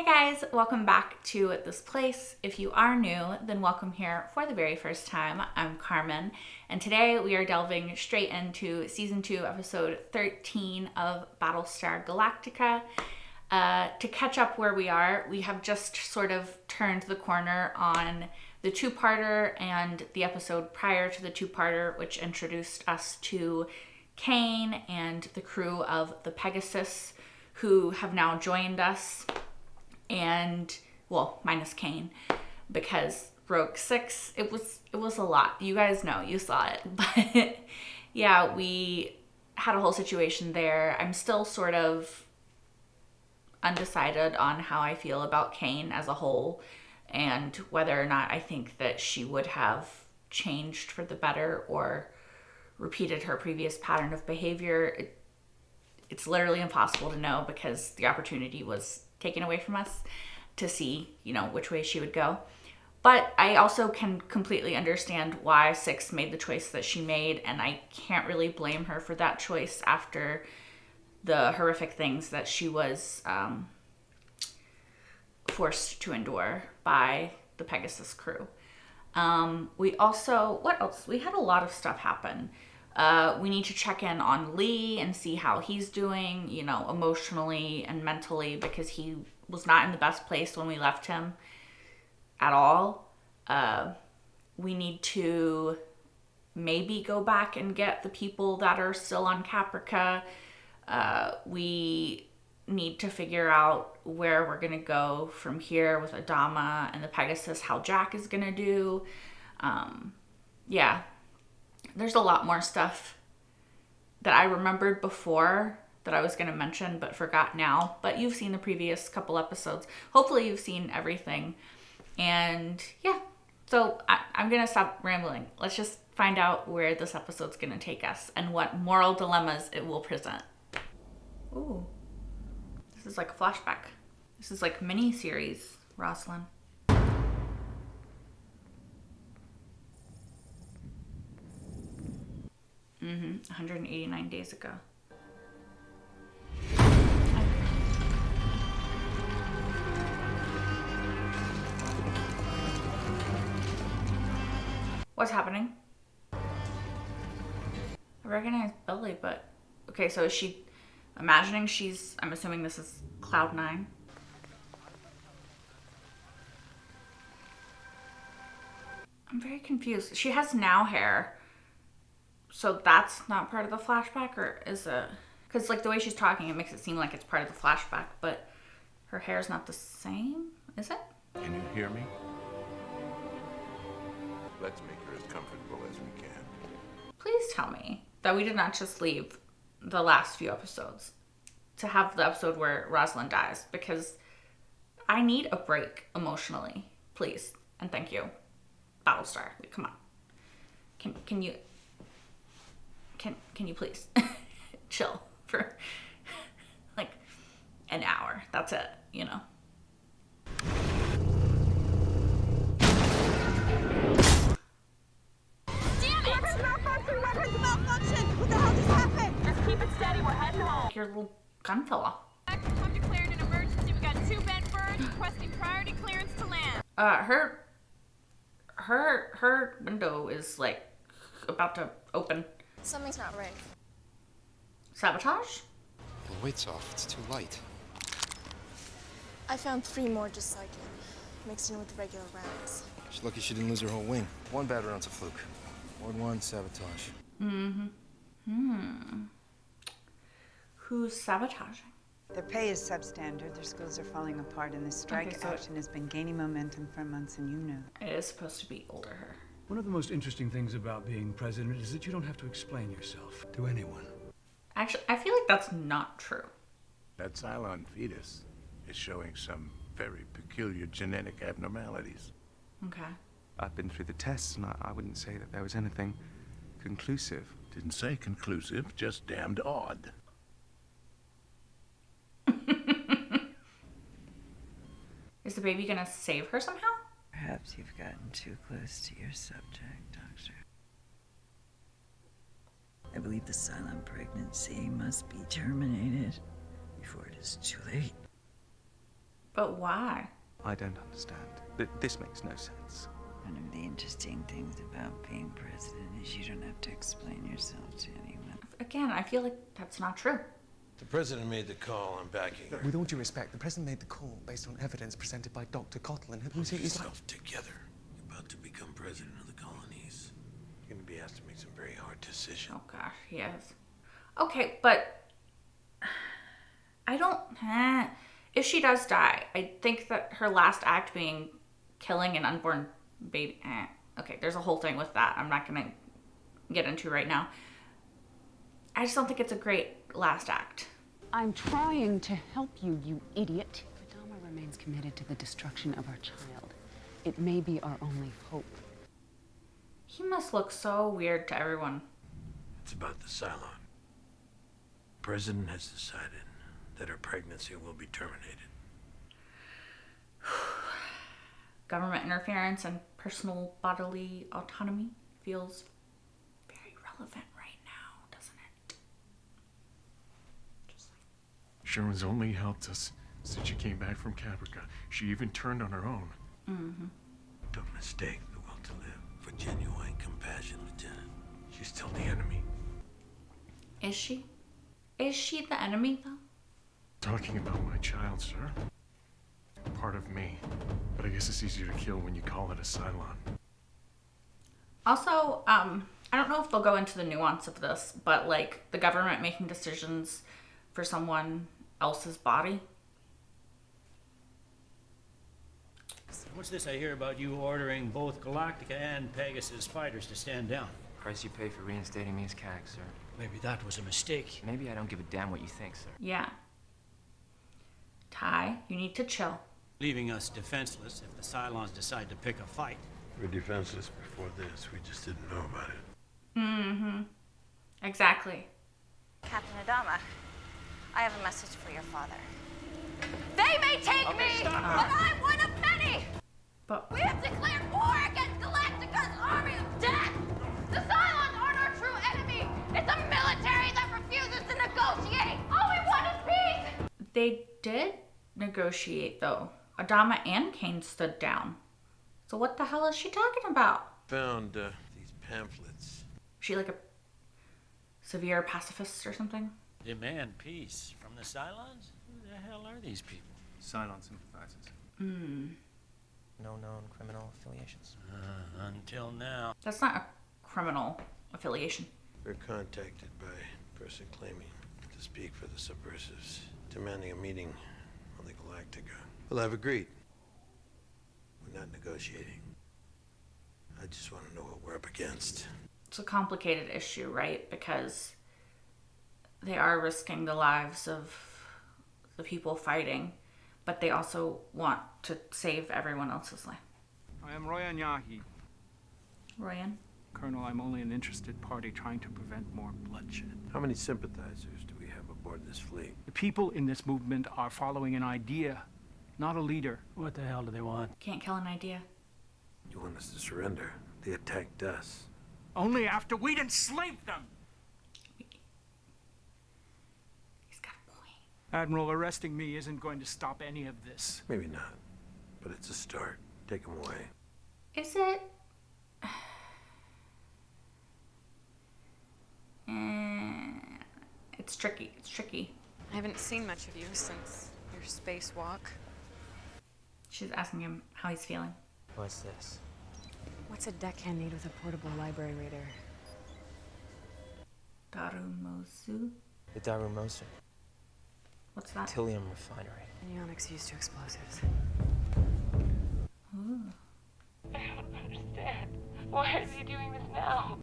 Hey guys, welcome back to this place. If you are new, then welcome here for the very first time. I'm Carmen, and today we are delving straight into Season 2, Episode 13 of Battlestar Galactica. To catch up where we are, we have just sort of turned the corner on the two-parter and the episode prior to the two-parter, which introduced us to Kane and the crew of the Pegasus, who have now joined us. And, well, minus Kane, because Rogue 6, it was a lot. You guys know, you saw it. But yeah, we had a whole situation there. I'm still sort of undecided on how I feel about Kane as a whole, and whether or not I think that she would have changed for the better or repeated her previous pattern of behavior. It's literally impossible to know because the opportunity was taken away from us to see, which way she would go. But I also can completely understand why Six made the choice that she made, and I can't really blame her for that choice after the horrific things that she was forced to endure by the Pegasus crew. We also, what else? We had a lot of stuff happen. We need to check in on Lee and see how he's doing, emotionally and mentally, because he was not in the best place when we left him at all. We need to maybe go back and get the people that are still on Caprica. We need to figure out where we're going to go from here with Adama and the Pegasus, how Jack is going to do. Yeah. There's a lot more stuff that I remembered before that I was going to mention but forgot now. But you've seen the previous couple episodes. Hopefully you've seen everything. And yeah, so I'm going to stop rambling. Let's just find out where this episode's going to take us and what moral dilemmas it will present. Ooh, this is like a flashback. This is like mini-series, Rosalind. 189 days ago. What's happening? I recognize Billy, but... Okay, so is she imagining I'm assuming this is Cloud 9. I'm very confused. She has now hair. So that's not part of the flashback, or is it? Because the way she's talking, it makes it seem like it's part of the flashback, but her hair's not the same, is it? Can you hear me? Let's make her as comfortable as we can. Please tell me that we did not just leave the last few episodes to have the episode where Rosalind dies, because I need a break emotionally, please, and thank you. Battlestar, come on. Can you... Can you please chill for an hour? That's it, Damn it! Weapons malfunction! What the hell just happened? Just keep it steady, we're heading home. Your little gun fell off. I'm declared an emergency. We got 2 bent birds requesting priority clearance to land. Her window is about to open. Something's not right. Sabotage? The weight's off. It's too light. I found 3 more just like it, mixed in with the regular rounds. She's lucky she didn't lose her whole wing. 1 bad round's a fluke. Ward 1, sabotage. Who's sabotaging? Their pay is substandard, their schools are falling apart, and this strike action has been gaining momentum for months, and you know. It is supposed to be older her. One of the most interesting things about being president is that you don't have to explain yourself to anyone. Actually, I feel like that's not true. That Cylon fetus is showing some very peculiar genetic abnormalities. Okay. I've been through the tests, and I wouldn't say that there was anything conclusive. Didn't say conclusive, just damned odd. Is the baby gonna save her somehow? Perhaps you've gotten too close to your subject, Doctor. I believe the silent pregnancy must be terminated before it is too late. But why? I don't understand. This makes no sense. One of the interesting things about being president is you don't have to explain yourself to anyone. Again, I feel like that's not true. The president made the call. I'm backing her. With all due respect, the president made the call based on evidence presented by Dr. Cottle, and Put yourself together. You're about to become president of the colonies. You're going to be asked to make some very hard decisions. Oh gosh, yes. Okay, but I don't. If she does die, I think that her last act being killing an unborn baby. Okay, there's a whole thing with that. I'm not gonna get into right now. I just don't think it's a great last act. I'm trying to help you, you idiot. Adama remains committed to the destruction of our child. It may be our only hope. He must look so weird to everyone. It's about the Cylon. The president has decided that her pregnancy will be terminated. Government interference and personal bodily autonomy feels very relevant right now, doesn't it? Sherman's only helped us since she came back from Caprica. She even turned on her own. Mm-hmm. Don't mistake the will to live for genuine compassion, Lieutenant. She's still the enemy. Is she? Is she the enemy, though? Talking about my child, sir. Part of me. But I guess it's easier to kill when you call it a Cylon. Also, I don't know if they'll go into the nuance of this, but like the government making decisions for someone else's body. What's this I hear about you ordering both Galactica and Pegasus fighters to stand down? Price you pay for reinstating me as CAG, sir. Maybe that was a mistake. Maybe I don't give a damn what you think, sir. Yeah. Ty, you need to chill. Leaving us defenseless if the Cylons decide to pick a fight. We were defenseless before this. We just didn't know about it. Mm-hmm. Exactly. Captain Adama, I have a message for your father. They may take me, but I'm one of many! But we have declared war against Galactica's army of death! The Cylons aren't our true enemy! It's a military that refuses to negotiate! All we want is peace! They did negotiate, though. Adama and Kane stood down. So what the hell is she talking about? Found these pamphlets. Is she like a severe pacifist or something? Demand peace from the Cylons? Who the hell are these people? Cylon sympathizers. No known criminal affiliations. Until now. That's not a criminal affiliation. We're contacted by a person claiming to speak for the subversives, demanding a meeting on the Galactica. Well, I've agreed. We're not negotiating. I just want to know what we're up against. It's a complicated issue, right? Because they are risking the lives of the people fighting, but they also want to save everyone else's life. I am Royan Yahi. Royan? Colonel, I'm only an interested party trying to prevent more bloodshed. How many sympathizers do we have aboard this fleet? The people in this movement are following an idea, not a leader. What the hell do they want? Can't kill an idea. You want us to surrender? They attacked us. Only after we'd enslaved them! He's got a point. Admiral, arresting me isn't going to stop any of this. Maybe not, but it's a start. Take them away. Is it? It's tricky. It's tricky. I haven't seen much of you since your spacewalk. She's asking him how he's feeling. What's this? What's a deckhand need with a portable library reader? Darumozu? The Darumosu. What's that? Tilium refinery. Anionics used to explosives. Ooh. I don't understand. Why is he doing this now?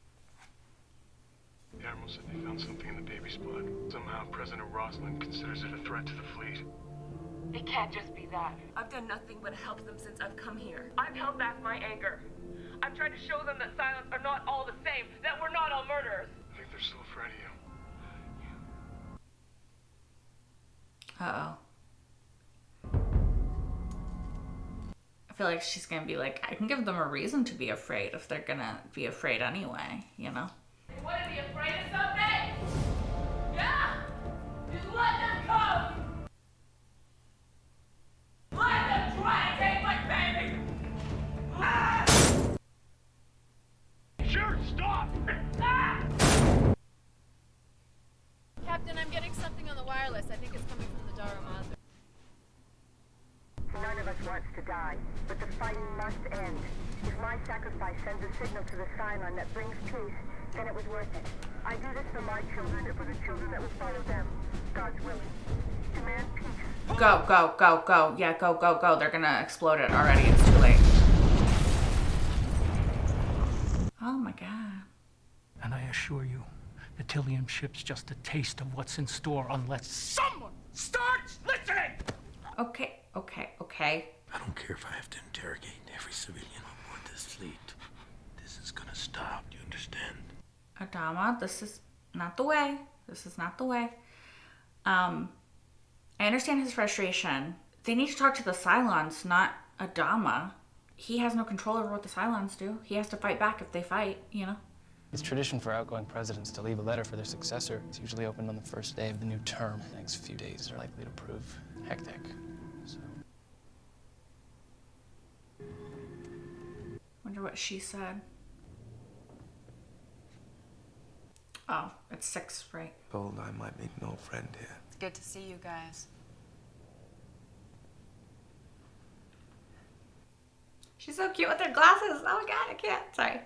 The Admiral said they found something in the baby's blood. Somehow President Rosalind considers it a threat to the fleet. It can't just be that. I've done nothing but help them since I've come here. I've held back my anger. I've tried to show them that Cylons are not all the same, that we're not all murderers. I think they're still afraid of you. Uh-oh. I feel like she's gonna be like, I can give them a reason to be afraid if they're gonna be afraid anyway, you know? They want to be afraid of something? Yeah! Just let them come! Let wireless. I think it's coming from the Dara Madre. None of us wants to die, but the fighting must end. If my sacrifice sends a signal to the Cylon that brings peace, then it was worth it. I do this for my children and for the children that will follow them. God's willing. Demand peace. Go, go, go, go. Yeah, go, go, go. They're gonna explode it already. It's too late. Oh my god. And I assure you, the Tillium ship's just a taste of what's in store unless someone starts listening! Okay, okay, okay. I don't care if I have to interrogate every civilian on board this fleet. This is gonna stop, do you understand? Adama, this is not the way. This is not the way. I understand his frustration. They need to talk to the Cylons, not Adama. He has no control over what the Cylons do. He has to fight back if they fight, you know? It's tradition for outgoing presidents to leave a letter for their successor. It's usually opened on the first day of the new term. The next few days are likely to prove hectic. So. Wonder what she said. Oh, it's 6, right? Told I might make no friend here. It's good to see you guys. She's so cute with her glasses. Oh my god, I can't. Sorry. Do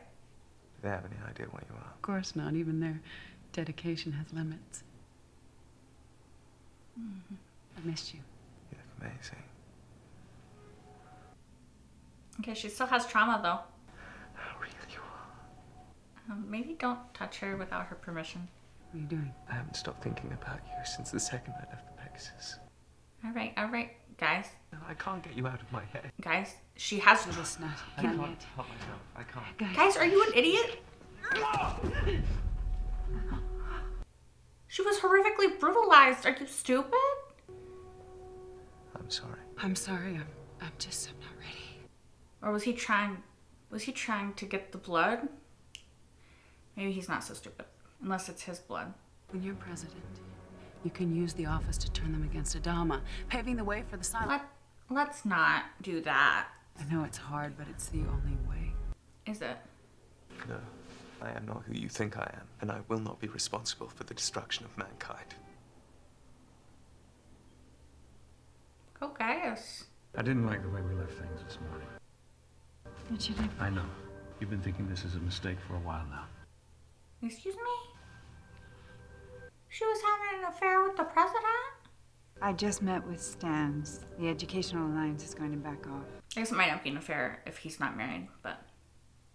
they have any idea what you are? Of course not. Even their dedication has limits. Mm-hmm. I missed you. You look amazing. Okay, she still has trauma though. How real you are. Maybe don't touch her without her permission. What are you doing? I haven't stopped thinking about you since the second I left the Pegasus. All right, guys. No, I can't get you out of my head. Guys, she has. It's not. I can't help myself. I can't. Guys, are you an idiot? She was horrifically brutalized. Are you stupid? I'm sorry. I'm sorry. I'm not ready. Or was he trying to get the blood? Maybe he's not so stupid. Unless it's his blood. When you're president, you can use the office to turn them against Adama, paving the way for the Cylon. Let's not do that. I know it's hard, but it's the only way. Is it? No, I am not who you think I am, and I will not be responsible for the destruction of mankind. Go, guys. I didn't like the way we left things this morning. What you do? I know. You've been thinking this is a mistake for a while now. Excuse me? She was having an affair with the president? I just met with Stans. The Educational Alliance is going to back off. I guess it might not be an affair if he's not married, but...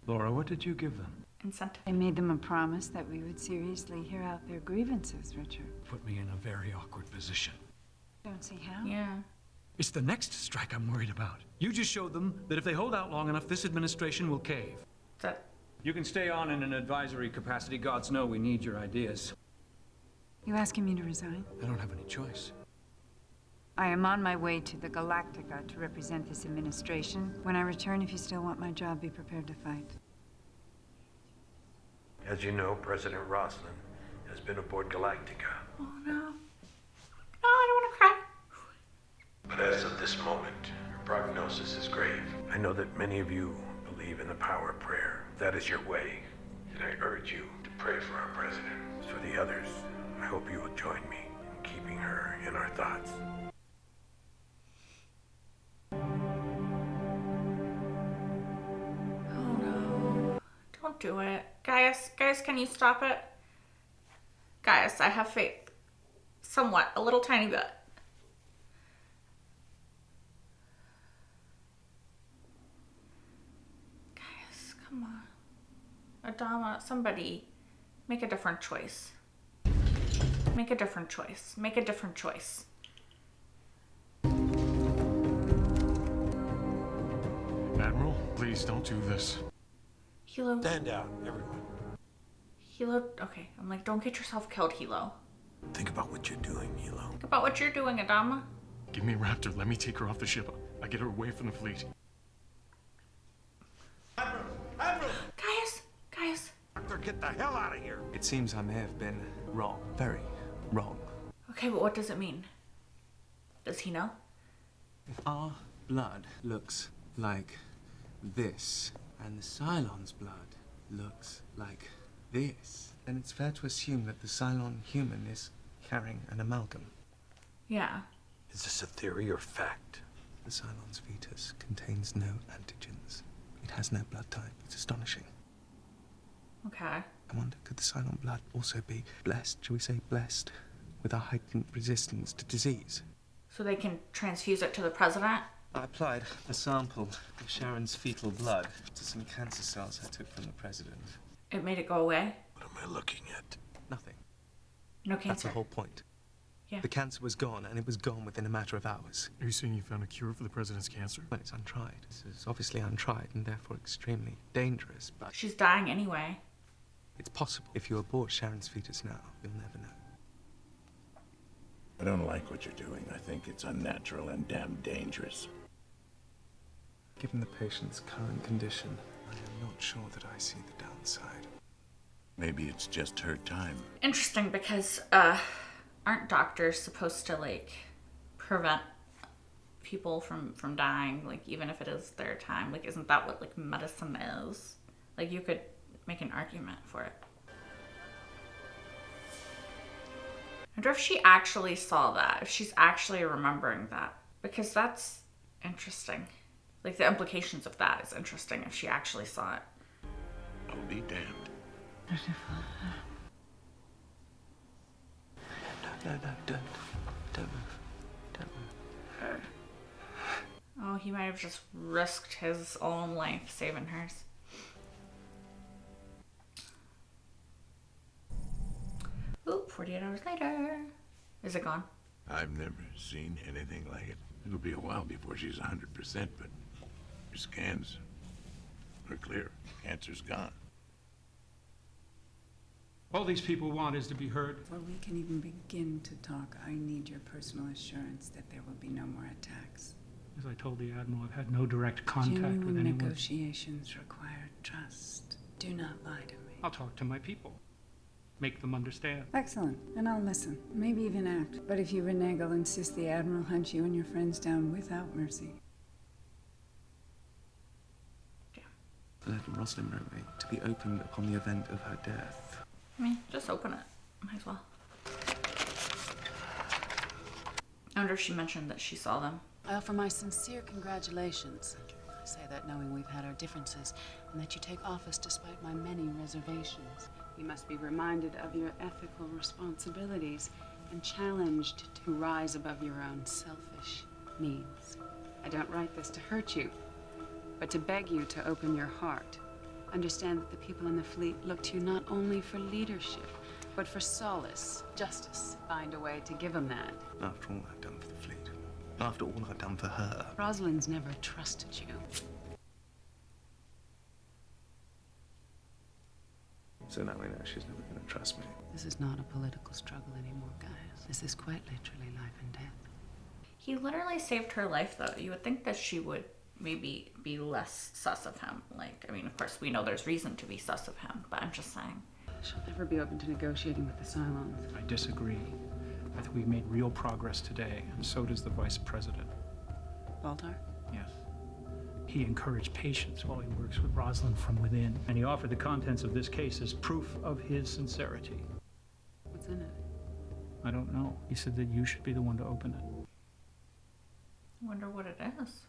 Laura, what did you give them? Incentive. I made them a promise that we would seriously hear out their grievances, Richard. Put me in a very awkward position. Don't see how. Yeah. It's the next strike I'm worried about. You just showed them that if they hold out long enough, this administration will cave. That... You can stay on in an advisory capacity. Gods know we need your ideas. You asking me to resign? I don't have any choice. I am on my way to the Galactica to represent this administration. When I return, if you still want my job, be prepared to fight. As you know, President Roslin has been aboard Galactica. Oh no. No, I don't want to cry. But as of this moment, her prognosis is grave. I know that many of you believe in the power of prayer. If that is your way, then I urge you to pray for our president. As for the others, I hope you will join me in keeping her in our thoughts. Oh no. Don't do it. Guys, can you stop it? Guys, I have faith. Somewhat. A little tiny bit. Guys, come on. Adama, somebody, make a different choice. Make a different choice. Make a different choice. Admiral, please don't do this. Hilo. Stand down, everyone. Hilo, okay. I'm like, don't get yourself killed, Hilo. Think about what you're doing, Hilo. Think about what you're doing, Adama. Give me Raptor. Let me take her off the ship. I get her away from the fleet. Admiral! Guys. Raptor, get the hell out of here! It seems I may have been wrong. Very wrong. Okay, but what does it mean? Does he know? If our blood looks like this, and the Cylon's blood looks like this, then it's fair to assume that the Cylon human is carrying an amalgam. Yeah. Is this a theory or fact? The Cylon's fetus contains no antigens. It has no blood type. It's astonishing. Okay. I wonder, could the Cylon blood also be blessed, shall we say blessed, with a heightened resistance to disease? So they can transfuse it to the president? I applied a sample of Sharon's fetal blood to some cancer cells I took from the president. It made it go away? What am I looking at? Nothing. No cancer. That's the whole point. Yeah. The cancer was gone, and it was gone within a matter of hours. Are you saying you found a cure for the president's cancer? Well, it's untried. This is obviously untried and therefore extremely dangerous, but... She's dying anyway. It's possible. If you abort Sharon's fetus now, you'll never know. I don't like what you're doing. I think it's unnatural and damn dangerous. Given the patient's current condition, I am not sure that I see the downside. Maybe it's just her time. Interesting, because aren't doctors supposed to like prevent people from dying, like even if it is their time? Like, isn't that what like medicine is? Like, you could make an argument for it. I wonder if she actually saw that, if she's actually remembering that, because that's interesting. Like, the implications of that is interesting if she actually saw it. I'll be damned. No, don't move. Oh, he might have just risked his own life saving hers. Oop, 48 hours later. Is it gone? I've never seen anything like it. It'll be a while before she's 100%, but her scans are clear. Cancer's gone. All these people want is to be heard. Before we can even begin to talk, I need your personal assurance that there will be no more attacks. As I told the Admiral, I've had no direct contact with Genuine anyone. negotiations require trust. Do not lie to me. I'll talk to my people. Make them understand. Excellent. And I'll listen. Maybe even act. But if you renege, I'll insist the Admiral hunt you and your friends down without mercy. Let Rosalind Romay to be opened upon the event of her death. I mean, just open it. Might as well. I wonder if she mentioned that she saw them. I offer my sincere congratulations. I say that knowing we've had our differences, and that you take office despite my many reservations. You must be reminded of your ethical responsibilities and challenged to rise above your own selfish needs. I don't write this to hurt you, but to beg you to open your heart. Understand that the people in the fleet look to you not only for leadership, but for solace, justice. Find a way to give them that. After all I've done for the fleet. After all I've done for her. Rosalind's never trusted you. So now we know she's never going to trust me. This is not a political struggle anymore, guys. This is quite literally life and death. He literally saved her life, though. You would think that she would maybe be less sus of him. Like, I mean, of course, we know there's reason to be sus of him, but I'm just saying. She'll never be open to negotiating with the Cylons. I disagree. I think we've made real progress today, and so does the Vice President. Baltar? Yes. He encouraged patience while he works with Rosalind from within, and he offered the contents of this case as proof of his sincerity. What's in it? I don't know. He said that you should be the one to open it. I wonder what it is.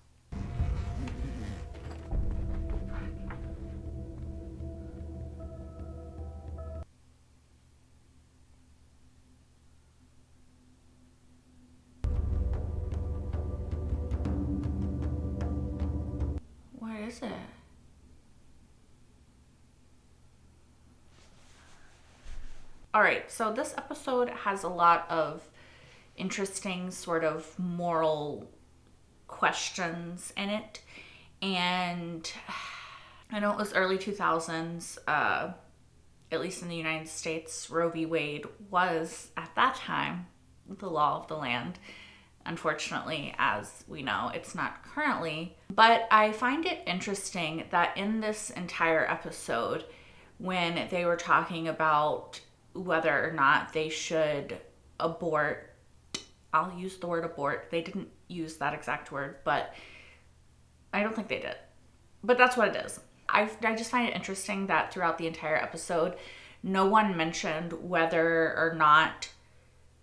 What is it? All right, so this episode has a lot of interesting sort of moral questions in it, and I know it was early 2000s, at least in the United States. Roe v. Wade was at that time the law of the land. Unfortunately, as we know, it's not currently, but I find it interesting that in this entire episode, when they were talking about whether or not they should abort, I'll use the word abort. They didn't use that exact word, but I don't think they did. But that's what it is. I just find it interesting that throughout the entire episode, no one mentioned whether or not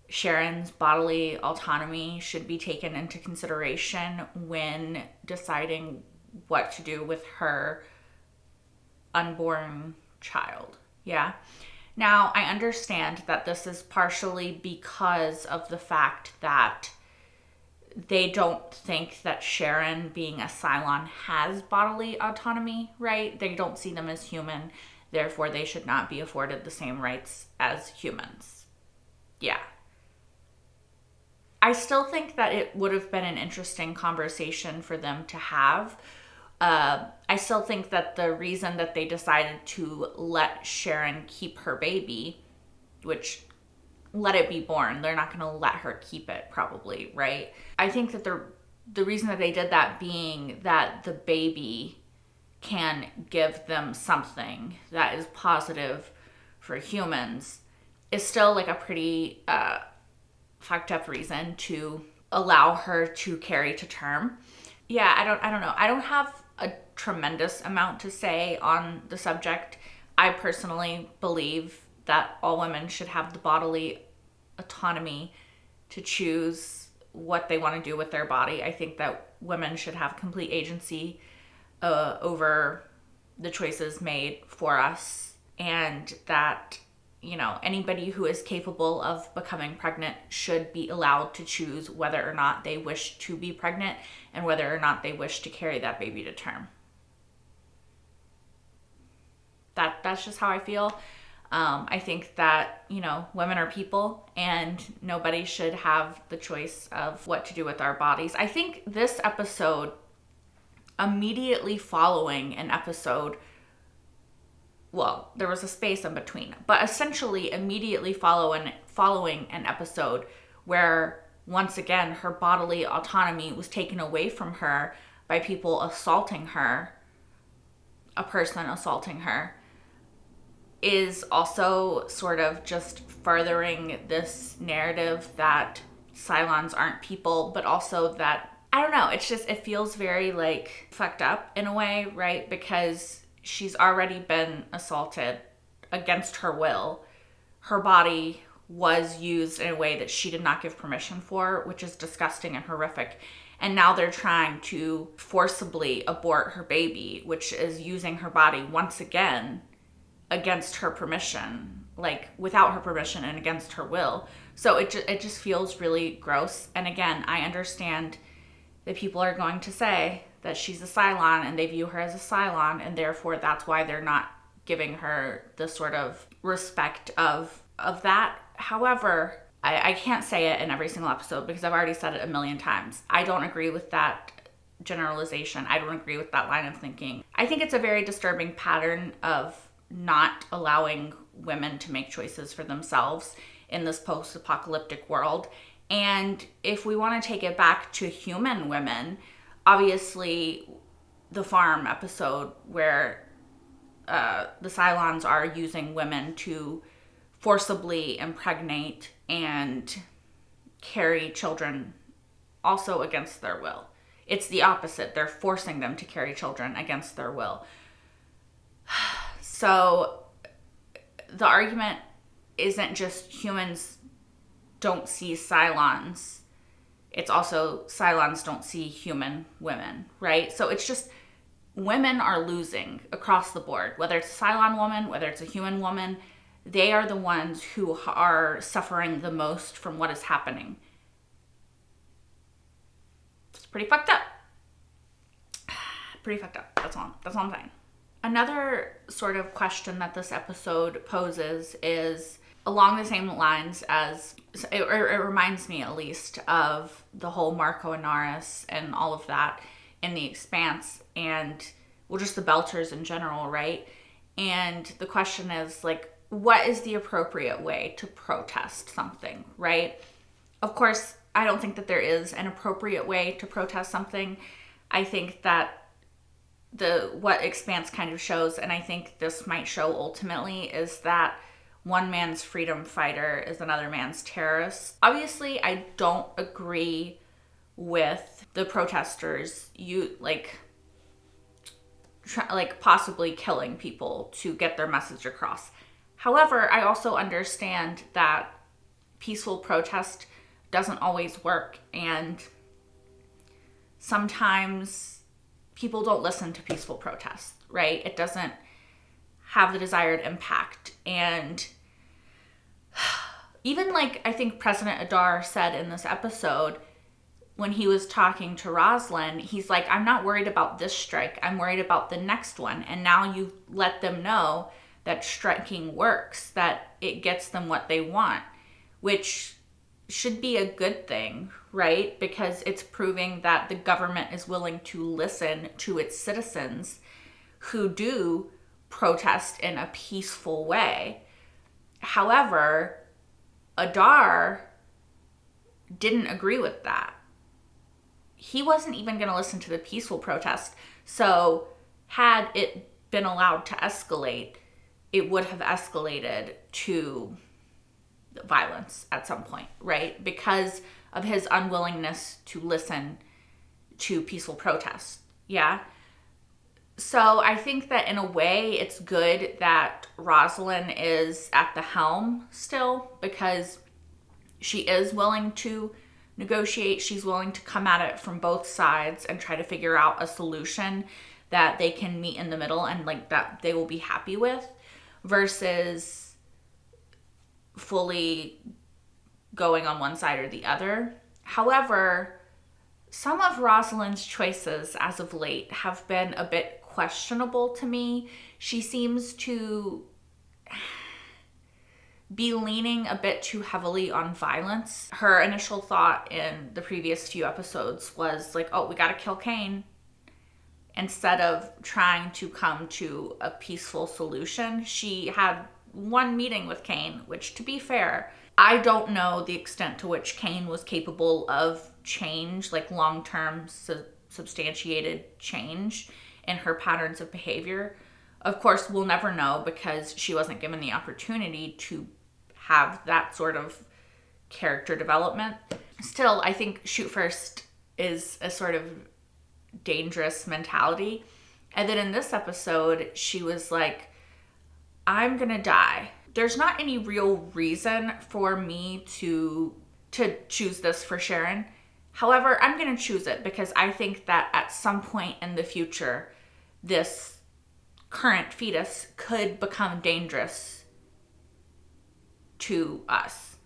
Sharon's bodily autonomy should be taken into consideration when deciding what to do with her unborn child. Yeah. Now, I understand that this is partially because of the fact that they don't think that Sharon, being a Cylon, has bodily autonomy, right? They don't see them as human. Therefore, they should not be afforded the same rights as humans. Yeah. I still think that it would have been an interesting conversation for them to have. I still think that the reason that they decided to let Sharon keep her baby, which let it be born, they're not going to let her keep it probably, right? I think that the reason that they did that being that the baby can give them something that is positive for humans is still like a pretty fucked up reason to allow her to carry to term. Yeah, I don't know. I don't have a tremendous amount to say on the subject. I personally believe that all women should have the bodily autonomy to choose what they want to do with their body. I think that women should have complete agency over the choices made for us, and that, you know, anybody who is capable of becoming pregnant should be allowed to choose whether or not they wish to be pregnant and whether or not they wish to carry that baby to term. That's just how I feel. I think that, you know, women are people and nobody should have the choice of what to do with our bodies. I think this episode, immediately following an episode, well, there was a space in between, but essentially immediately following an episode where, once again, her bodily autonomy was taken away from her by people assaulting her, a person assaulting her, is also sort of just furthering this narrative that Cylons aren't people, but also that, I don't know, it's just, it feels very like fucked up in a way, right? Because she's already been assaulted against her will. Her body was used in a way that she did not give permission for, which is disgusting and horrific. And now they're trying to forcibly abort her baby, which is using her body once again against her permission, like without her permission and against her will. So it just feels really gross. And again, I understand that people are going to say that she's a Cylon and they view her as a Cylon, and therefore that's why they're not giving her the sort of respect of that. However, I can't say it in every single episode because I've already said it a million times. I don't agree with that generalization. I don't agree with that line of thinking. I think it's a very disturbing pattern of not allowing women to make choices for themselves in this post-apocalyptic world. And if we want to take it back to human women, obviously the farm episode where the Cylons are using women to forcibly impregnate and carry children also against their will. It's the opposite. They're forcing them to carry children against their will. So the argument isn't just humans don't see Cylons. It's also Cylons don't see human women, right? So it's just women are losing across the board. Whether it's a Cylon woman, whether it's a human woman, they are the ones who are suffering the most from what is happening. It's pretty fucked up. Pretty fucked up. That's all I'm saying. Another sort of question that this episode poses is along the same lines as, it reminds me at least of the whole Marco and Naris and all of that in The Expanse, and well, just the Belters in general, right? And the question is, like, what is the appropriate way to protest something, right? Of course, I don't think that there is an appropriate way to protest something. I think that what Expanse kind of shows, and I think this might show ultimately, is that one man's freedom fighter is another man's terrorist. Obviously, I don't agree with the protesters possibly killing people to get their message across. However, I also understand that peaceful protest doesn't always work, and sometimes people don't listen to peaceful protest, right? It doesn't have the desired impact. And even like I think President Adar said in this episode, when he was talking to Rosalind, he's like, I'm not worried about this strike. I'm worried about the next one. And now you've let them know that striking works, that it gets them what they want, which should be a good thing, right? Because it's proving that the government is willing to listen to its citizens who do protest in a peaceful way. However, Adar didn't agree with that. He wasn't even going to listen to the peaceful protest. So had it been allowed to escalate, it would have escalated to violence at some point, right? Because of his unwillingness to listen to peaceful protest. Yeah. So I think that in a way it's good that Rosalind is at the helm still, because she is willing to negotiate. She's willing to come at it from both sides and try to figure out a solution that they can meet in the middle and like that they will be happy with, versus fully going on one side or the other. However, some of Rosalind's choices as of late have been a bit questionable to me. She seems to be leaning a bit too heavily on violence. Her initial thought in the previous few episodes was like, oh, we gotta kill Kane, instead of trying to come to a peaceful solution. She had one meeting with Kane, which, to be fair, I don't know the extent to which Kane was capable of change, like long-term substantiated change in her patterns of behavior. Of course, we'll never know because she wasn't given the opportunity to have that sort of character development. Still, I think shoot first is a sort of dangerous mentality. And then in this episode, she was like, I'm gonna die. There's not any real reason for me to choose this for Sharon. However, I'm gonna choose it because I think that at some point in the future, this current fetus could become dangerous to us,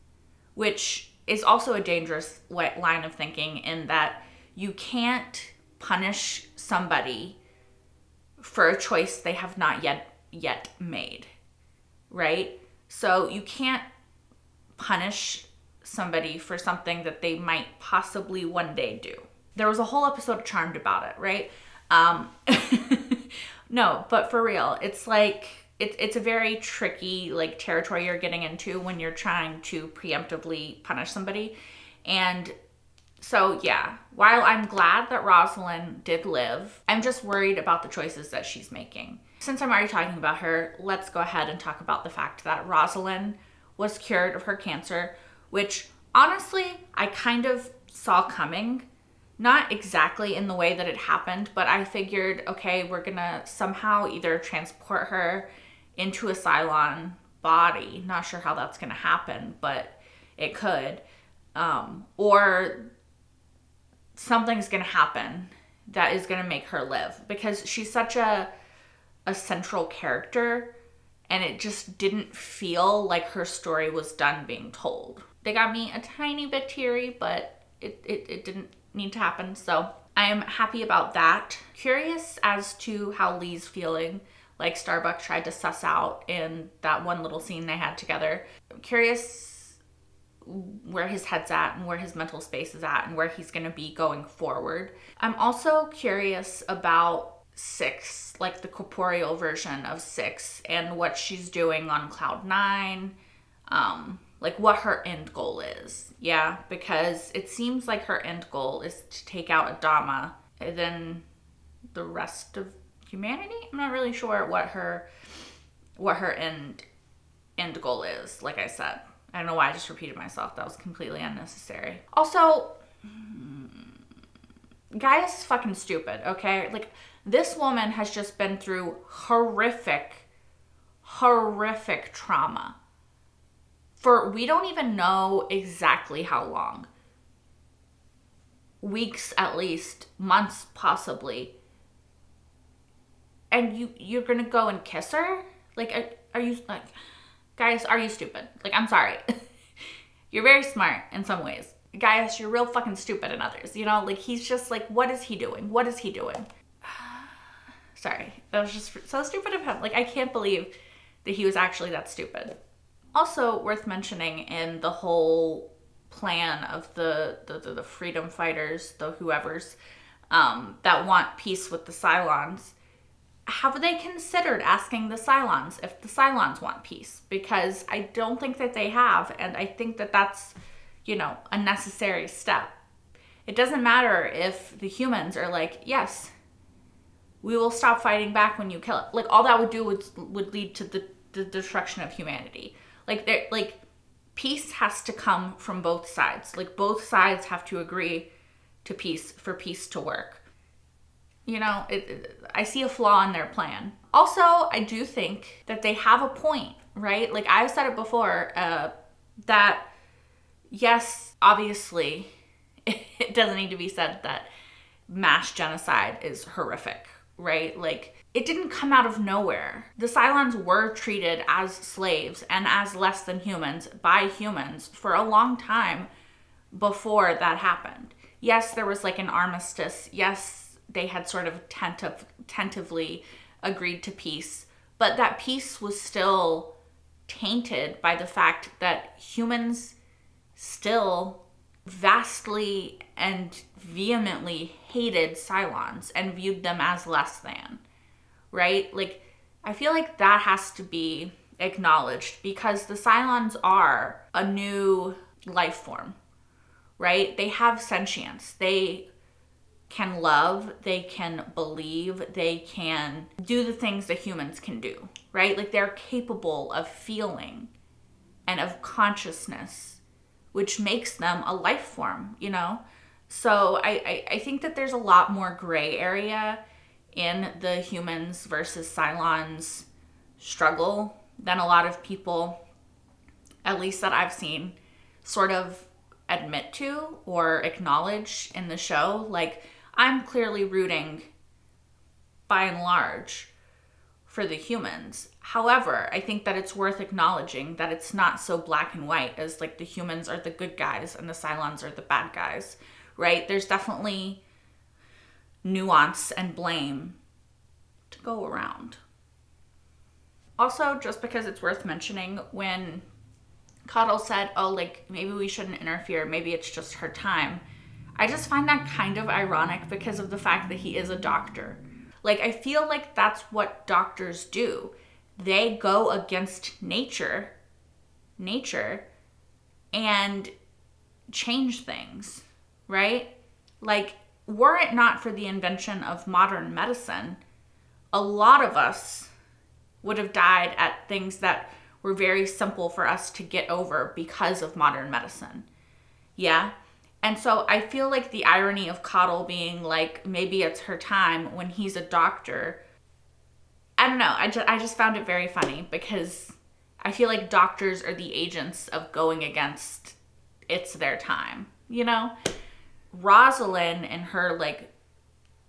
which is also a dangerous line of thinking, in that you can't punish somebody for a choice they have not yet made, right? So you can't punish somebody for something that they might possibly one day do. There was a whole episode of Charmed about it, right? No, but for real, it's like, it's a very tricky like territory you're getting into when you're trying to preemptively punish somebody. And so yeah, while I'm glad that Rosalind did live, I'm just worried about the choices that she's making. Since I'm already talking about her, let's go ahead and talk about the fact that Rosalind was cured of her cancer, which honestly, I kind of saw coming. Not exactly in the way that it happened, but I figured, okay, we're gonna somehow either transport her into a Cylon body. Not sure how that's gonna happen, but it could. Or something's gonna happen that is gonna make her live, because she's such a central character, and it just didn't feel like her story was done being told. They got me a tiny bit teary, but it didn't need to happen. So I am happy about that. Curious as to how Lee's feeling, like Starbuck tried to suss out in that one little scene they had together. I'm curious where his head's at and where his mental space is at and where he's gonna be going forward. I'm also curious about Six, like the corporeal version of Six, and what she's doing on Cloud 9. Like what her end goal is. Yeah, because it seems like her end goal is to take out Adama and then the rest of humanity. I'm not really sure what her end goal is. Like I said, I don't know why I just repeated myself. That was completely unnecessary. Also, Gaia is fucking stupid, okay? Like, this woman has just been through horrific trauma for we don't even know exactly how long. Weeks at least, months possibly. And you're gonna go and kiss her? Like, are you, like, Gaius, are you stupid? Like, I'm sorry. You're very smart in some ways. Gaius, you're real fucking stupid in others. You know, like, he's just like, what is he doing? What is he doing? Sorry, that was just so stupid of him. Like, I can't believe that he was actually that stupid. Also worth mentioning in the whole plan of the freedom fighters, the whoever's, that want peace with the Cylons, have they considered asking the Cylons if the Cylons want peace? Because I don't think that they have, and I think that that's, you know, a necessary step. It doesn't matter if the humans are like, yes, we will stop fighting back when you kill it. Like, all that would do would lead to the destruction of humanity. Like, peace has to come from both sides. Like, both sides have to agree to peace for peace to work. You know, I see a flaw in their plan. Also, I do think that they have a point, right? Like, I've said it before, that yes, obviously, it doesn't need to be said that mass genocide is horrific, right? Like, it didn't come out of nowhere. The Cylons were treated as slaves and as less than humans by humans for a long time before that happened. Yes, there was like an armistice. Yes, they had sort of tentatively agreed to peace, but that peace was still tainted by the fact that humans still vastly and vehemently hated Cylons and viewed them as less than, right? Like, I feel like that has to be acknowledged because the Cylons are a new life form, right? They have sentience. They can love, they can believe, they can do the things that humans can do, right? Like, they're capable of feeling and of consciousness, which makes them a life form, you know? So I think that there's a lot more gray area in the humans versus Cylons struggle than a lot of people, at least that I've seen, sort of admit to or acknowledge in the show. Like, I'm clearly rooting, by and large, for the humans. However, I think that it's worth acknowledging that it's not so black and white as like the humans are the good guys and the Cylons are the bad guys, right? There's definitely nuance and blame to go around. Also, just because it's worth mentioning, when Coddle said, oh, like, maybe we shouldn't interfere, maybe it's just her time, I just find that kind of ironic because of the fact that he is a doctor. Like, I feel like that's what doctors do. They go against nature, and change things, right? Like, were it not for the invention of modern medicine, a lot of us would have died at things that were very simple for us to get over because of modern medicine. Yeah? And so I feel like the irony of Coddle being like, maybe it's her time when he's a doctor, I don't know. I just found it very funny because I feel like doctors are the agents of going against it's their time, you know? Rosalind, in her like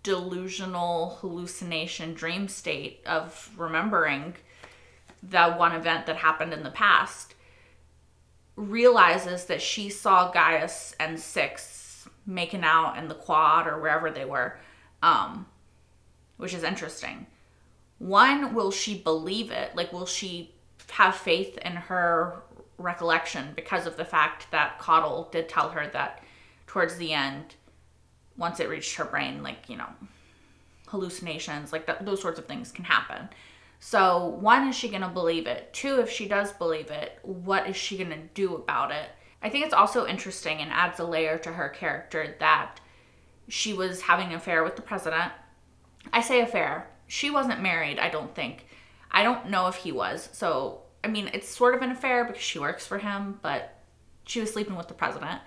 delusional hallucination dream state of remembering that one event that happened in the past, realizes that she saw Gaius and Six making out in the quad or wherever they were, which is interesting. One, will she believe it? Like, will she have faith in her recollection because of the fact that Coddle did tell her that towards the end, once it reached her brain, like, you know, hallucinations, like those sorts of things can happen. So one, is she going to believe it? Two, if she does believe it, what is she going to do about it? I think it's also interesting and adds a layer to her character that she was having an affair with the president. I say affair. She wasn't married, I don't think. I don't know if he was. So, I mean, it's sort of an affair because she works for him, but she was sleeping with the president,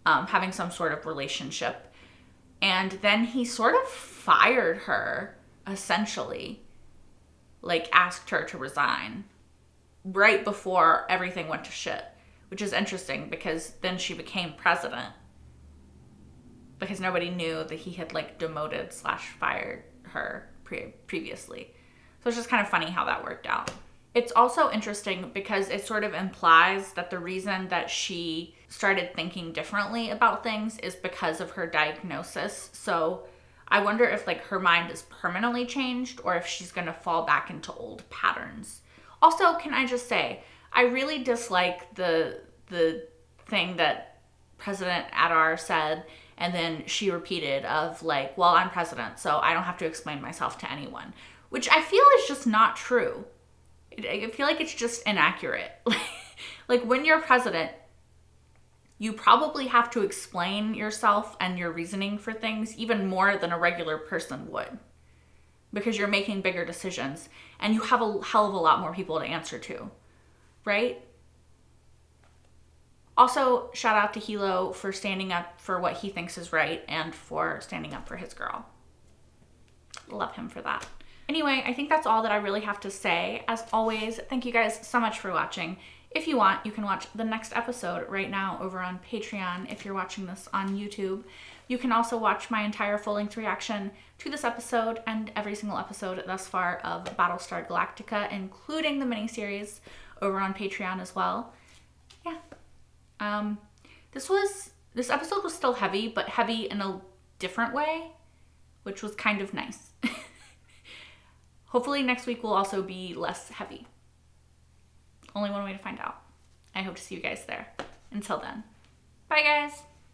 having some sort of relationship. And then he sort of fired her, essentially. Like, asked her to resign right before everything went to shit. which is interesting because then she became president because nobody knew that he had like demoted / fired her previously. So it's just kind of funny how that worked out. It's also interesting because it sort of implies that the reason that she started thinking differently about things is because of her diagnosis. So I wonder if like her mind is permanently changed or if she's going to fall back into old patterns. Also, can I just say, I really dislike the thing that President Adar said and then she repeated of like, well, I'm president, so I don't have to explain myself to anyone, which I feel is just not true. I feel like it's just inaccurate. Like when you're president, you probably have to explain yourself and your reasoning for things even more than a regular person would, because you're making bigger decisions and you have a hell of a lot more people to answer to, right? Also, shout out to Hilo for standing up for what he thinks is right and for standing up for his girl. Love him for that. Anyway, I think that's all that I really have to say. As always, thank you guys so much for watching. If you want, you can watch the next episode right now over on Patreon if you're watching this on YouTube. You can also watch my entire full-length reaction to this episode and every single episode thus far of Battlestar Galactica, including the miniseries, over on Patreon as well. Yeah. This episode was still heavy, but heavy in a different way, which was kind of nice. Hopefully next week will also be less heavy. Only one way to find out. I hope to see you guys there. Until then, bye guys.